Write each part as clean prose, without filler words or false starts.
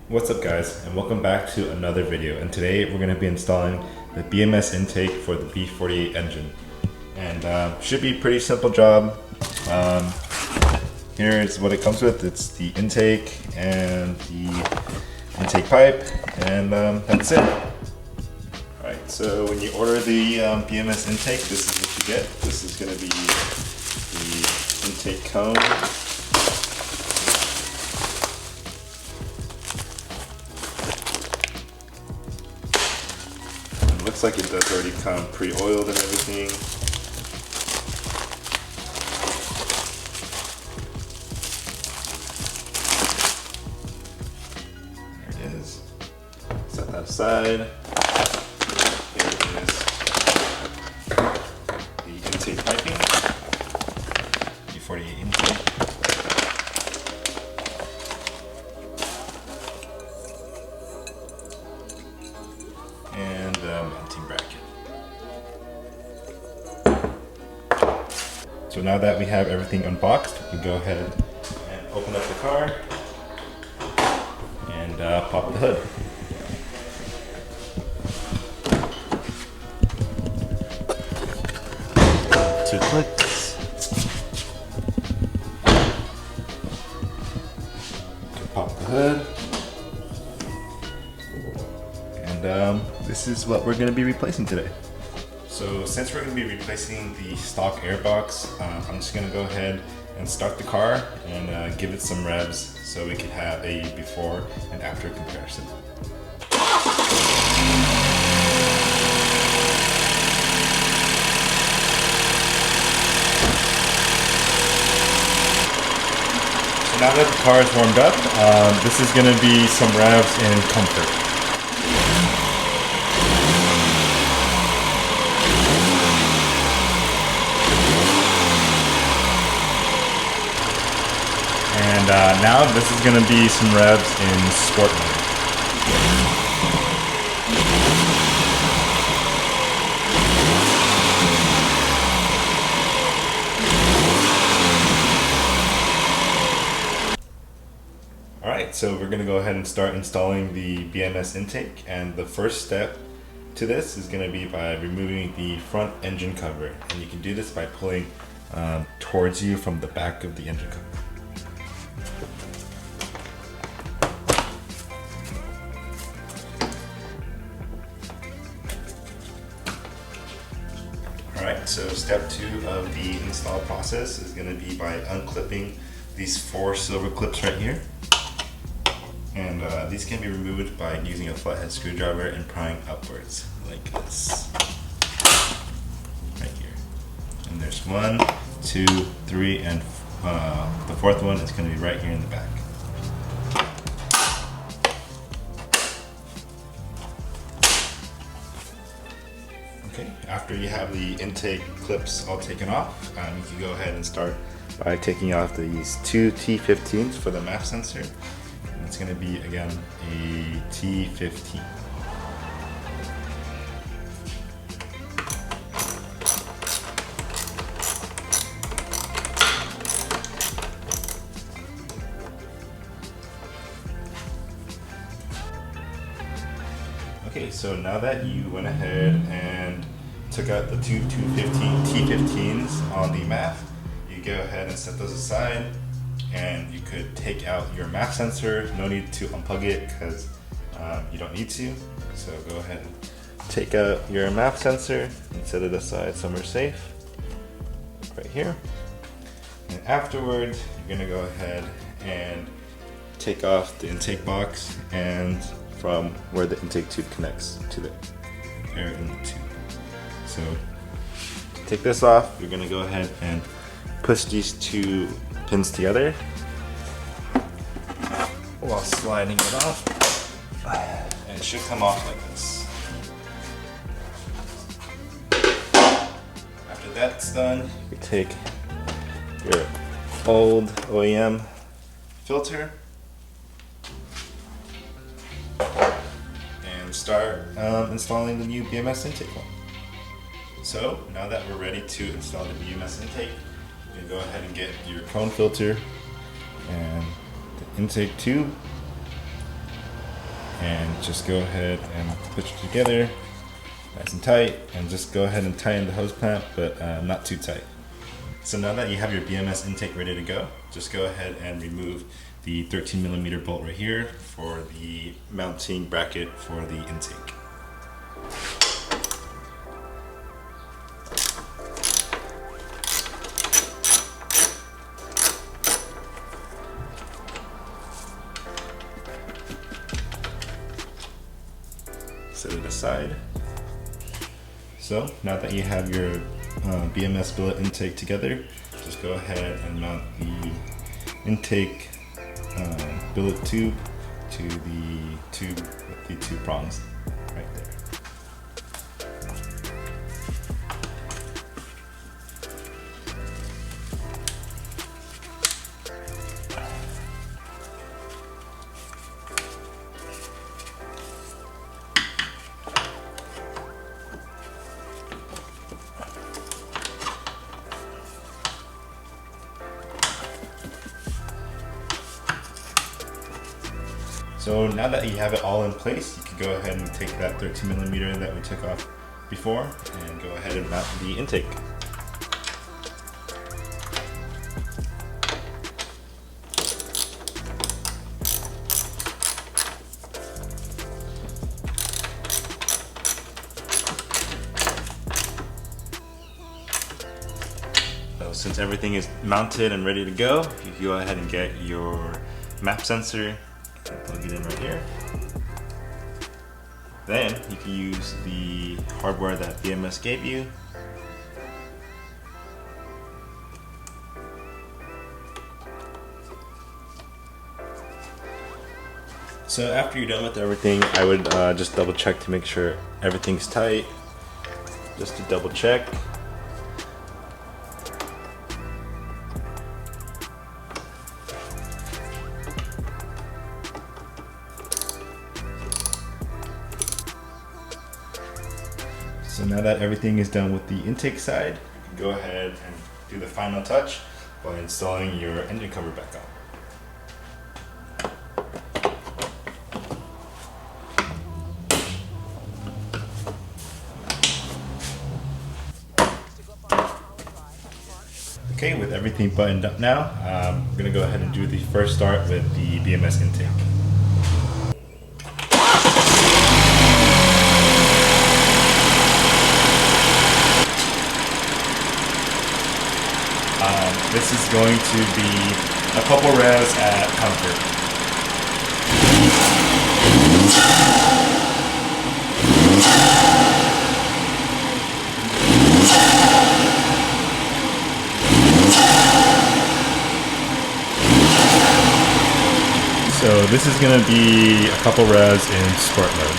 What's up guys, and welcome back to another video, and today we're going to be installing the BMS intake for the B48 engine. And should be a pretty simple job. Here's what it comes with. It's the intake and the intake pipe, and that's it. Alright, so when you order the BMS intake, this is what you get. This is going to be the intake cone. Looks like it does already come pre-oiled and everything. There it is. Set that aside. Here is the intake piping. B48 intake. And mounting bracket. So now that we have everything unboxed, we can go ahead and open up the car and pop the hood. Two clicks. Pop the hood. And this is what we're going to be replacing today. So since we're going to be replacing the stock airbox, I'm just going to go ahead and start the car and give it some revs so we can have a before and after comparison. So now that the car is warmed up, this is going to be some revs in comfort. And now this is going to be some revs in sport mode. Alright, so we're going to go ahead and start installing the BMS intake, and the first step to this is going to be by removing the front engine cover, and you can do this by pulling towards you from the back of the engine cover. Alright, so step 2 of the install process is going to be by unclipping these 4 silver clips right here. And these can be removed by using a flathead screwdriver and prying upwards, like this. Right here. And there's 1, 2, 3, and the 4th one is going to be right here in the back. Okay, after you have the intake clips all taken off, you can go ahead and start by taking off these 2 T15s for the MAF sensor. And it's going to be, again, a T15. Okay, so now that you went ahead and took out the 2 T15s on the MAF, you go ahead and set those aside, and you could take out your MAF sensor. No need to unplug it because you don't need to. So go ahead and take out your MAF sensor and set it aside somewhere safe, right here. And afterwards, you're gonna go ahead and take off the intake box and from where the intake tube connects to the air in the tube. So to take this off, you're going to go ahead and push these 2 pins together while sliding it off, and it should come off like this. After that's done, you take your old OEM filter and start installing the new BMS intake one. So now that we're ready to install the BMS intake, you can go ahead and get your cone filter and the intake tube and just go ahead and put it together nice and tight, and just go ahead and tighten the hose clamp, but not too tight. So now that you have your BMS intake ready to go, just go ahead and remove the 13mm bolt right here for the mounting bracket for the intake. Set it aside. So now that you have your BMS billet intake together, just go ahead and mount the intake billet tube to the tube with the two prongs right there. So now that you have it all in place, you can go ahead and take that 13mm that we took off before and go ahead and mount the intake. So since everything is mounted and ready to go, you can go ahead and get your map sensor. Plug it in right here. Then you can use the hardware that BMS gave you. So after you're done with everything, I would just double check to make sure everything's tight. Just to double check. So now that everything is done with the intake side, you can go ahead and do the final touch by installing your engine cover back on. Okay, with everything buttoned up now, I'm going to go ahead and do the first start with the BMS intake. This is going to be a couple revs at comfort. So this is going to be a couple revs in sport mode.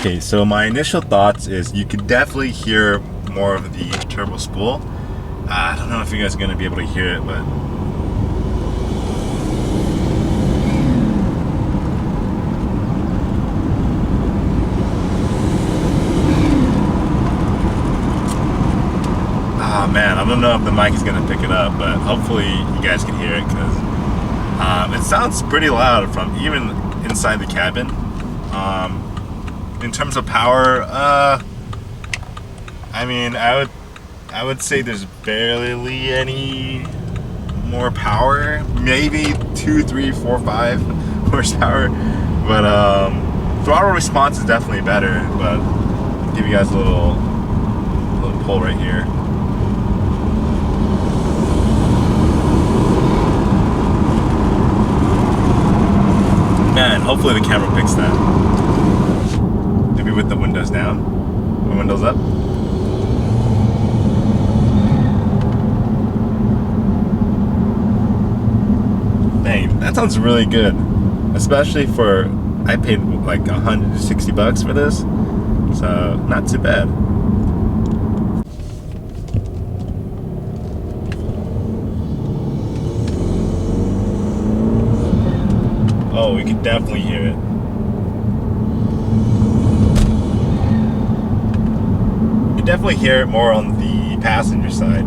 Okay, so my initial thoughts is you could definitely hear more of the turbo spool. I don't know if you guys are going to be able to hear it, but man, I don't know if the mic is going to pick it up, but hopefully you guys can hear it, because it sounds pretty loud from even inside the cabin. In terms of power, I mean, I would say there's barely any more power. Maybe 2, 3, 4, 5 horsepower, but throttle response is definitely better. But I'll give you guys a little pull right here. Man, hopefully the camera picks that. Maybe with the windows down, or windows up. Dang, that sounds really good. Especially for, I paid like $160 for this, so not too bad. Oh, we can definitely hear it. definitely hear it more on the passenger side,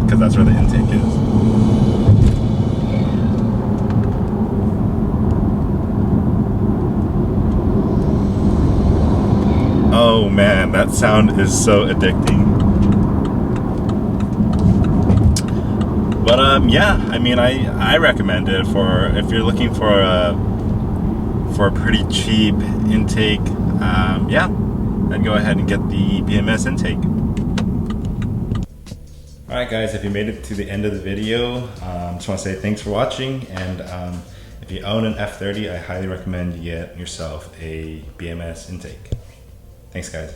because that's where the intake is. Oh man, that sound is so addicting. But yeah, I mean, I recommend it for if you're looking for a pretty cheap intake. Yeah, I'd go ahead and get the BMS Intake. Alright guys, if you made it to the end of the video, just want to say thanks for watching, and if you own an F30, I highly recommend you get yourself a BMS Intake. Thanks guys.